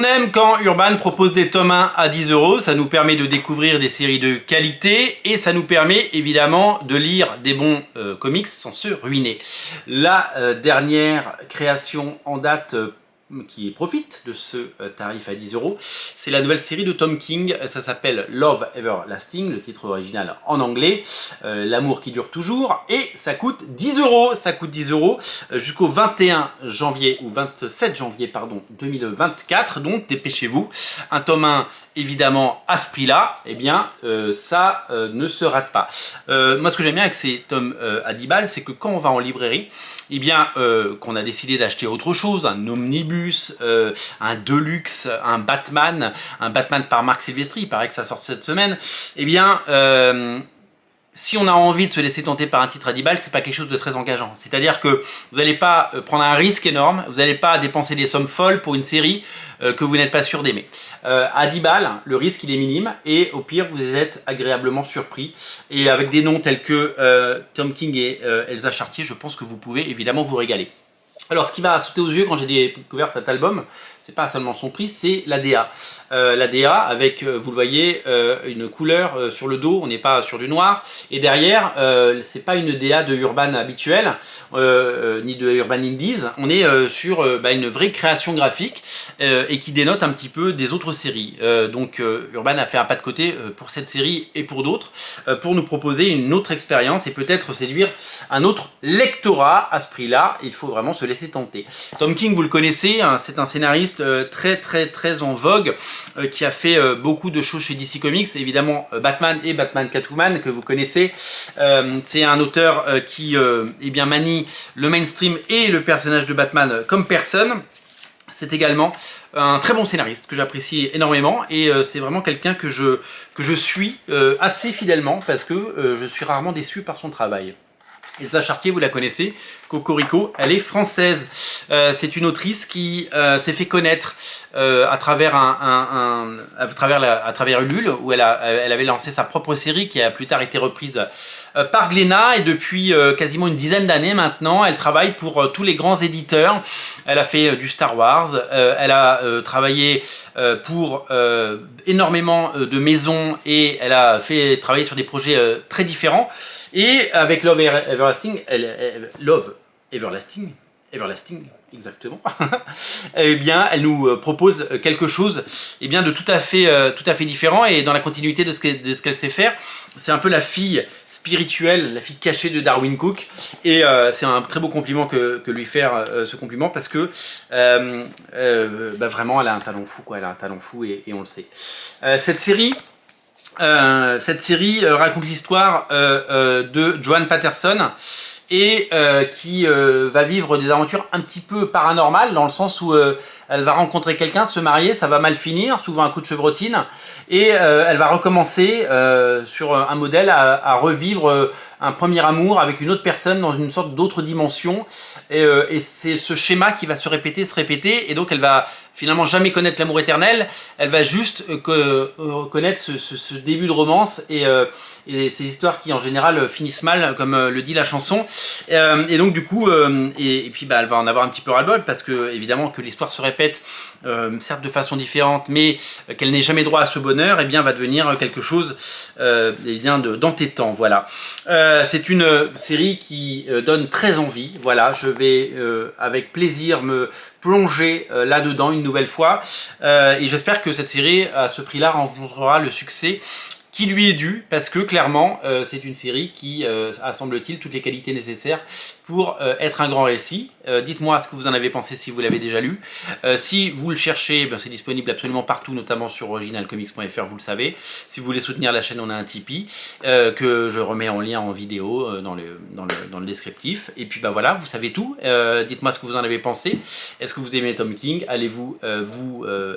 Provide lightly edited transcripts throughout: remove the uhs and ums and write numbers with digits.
On aime quand Urban propose des tomes 1 à 10 €, ça nous permet de découvrir des séries de qualité et ça nous permet évidemment de lire des bons comics sans se ruiner. La dernière création en date qui profite de ce tarif à 10 €, c'est la nouvelle série de Tom King, ça s'appelle Love Everlasting, le titre original en anglais, l'amour qui dure toujours, et ça coûte 10 €, ça coûte 10 € jusqu'au 21 janvier, ou 27 janvier, pardon, 2024, donc dépêchez-vous. Un tome 1, évidemment, à ce prix-là, eh bien, ça ne se rate pas. Moi, ce que j'aime bien avec ces tomes à 10 balles, c'est que quand on va en librairie, eh bien, qu'on a décidé d'acheter autre chose, un omnibus, un deluxe, un Batman par Marc Silvestri, il paraît que ça sort cette semaine, eh bien, si on a envie de se laisser tenter par un titre à 10 balles, c'est pas quelque chose de très engageant. C'est-à-dire que vous n'allez pas prendre un risque énorme, vous n'allez pas dépenser des sommes folles pour une série que vous n'êtes pas sûr d'aimer. À 10 balles, le risque il est minime et au pire vous êtes agréablement surpris. Et avec des noms tels que Tom King et Elsa Chartier, je pense que vous pouvez évidemment vous régaler. Alors ce qui m'a sauté aux yeux quand j'ai découvert cet album, c'est pas seulement son prix, c'est la DA. La DA avec, vous le voyez, une couleur sur le dos, on n'est pas sur du noir. Et derrière, c'est pas une DA de Urban habituelle, ni de Urban Indies, on est sur une vraie création graphique et qui dénote un petit peu des autres séries. Donc Urban a fait un pas de côté pour cette série et pour d'autres, pour nous proposer une autre expérience et peut-être séduire un autre lectorat à ce prix-là. Il faut vraiment se laisser tenter. Tom King, vous le connaissez, hein, c'est un scénariste très en vogue, qui a fait beaucoup de choses chez DC Comics, évidemment Batman et Batman Catwoman que vous connaissez. C'est un auteur qui manie le mainstream et le personnage de Batman comme personne. C'est également un très bon scénariste que j'apprécie énormément et c'est vraiment quelqu'un que je suis assez fidèlement parce que je suis rarement déçu par son travail. Elsa Chartier, vous la connaissez, Cocorico, elle est française. C'est une autrice qui s'est fait connaître à travers Ulule, où elle avait lancé sa propre série qui a plus tard été reprise par Glénat, et depuis quasiment une dizaine d'années maintenant, elle travaille pour tous les grands éditeurs. Elle a fait du Star Wars, elle a travaillé pour énormément de maisons et elle a fait travailler sur des projets très différents. Et avec Love Everlasting, Everlasting, exactement, eh bien, elle nous propose quelque chose de tout à fait différent et dans la continuité de ce qu'elle sait faire. C'est un peu la fille spirituelle, la fille cachée de Darwyn Cooke, et c'est un très beau compliment que lui faire ce compliment parce que vraiment elle a un talent fou, quoi. Elle a un talent fou et on le sait. Cette série raconte l'histoire de Joan Patterson et qui va vivre des aventures un petit peu paranormales dans le sens où elle va rencontrer quelqu'un, se marier, ça va mal finir, souvent un coup de chevrotine, et elle va recommencer sur un modèle à revivre un premier amour avec une autre personne dans une sorte d'autre dimension, et c'est ce schéma qui va se répéter, et donc elle va finalement jamais connaître l'amour éternel, elle va juste connaître ce début de romance et ces histoires qui en général finissent mal, comme le dit la chanson, et donc du coup puis elle va en avoir un petit peu ras-le-bol parce que évidemment que l'histoire se répète, certes de façon différente, mais qu'elle n'ait jamais droit à ce bonheur, et bien va devenir quelque chose d'entêtant. Voilà. C'est une série qui donne très envie. Voilà, je vais avec plaisir me plonger là-dedans une nouvelle fois, et j'espère que cette série à ce prix-là rencontrera le succès qui lui est dû, parce que clairement c'est une série qui a, semble-t-il, toutes les qualités nécessaires pour être un grand récit. Dites-moi ce que vous en avez pensé si vous l'avez déjà lu. Si vous le cherchez, c'est disponible absolument partout, notamment sur originalcomics.fr, vous le savez. Si vous voulez soutenir la chaîne, on a un Tipeee que je remets en lien en vidéo dans le descriptif. Et puis voilà, vous savez tout. Dites-moi ce que vous en avez pensé. Est-ce que vous aimez Tom King? Allez-vous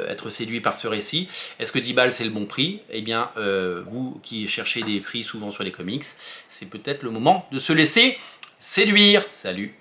être séduit par ce récit? Est-ce que 10 balles c'est le bon prix? Eh bien, vous qui cherchez des prix souvent sur les comics, c'est peut-être le moment de se laisser séduire. Salut!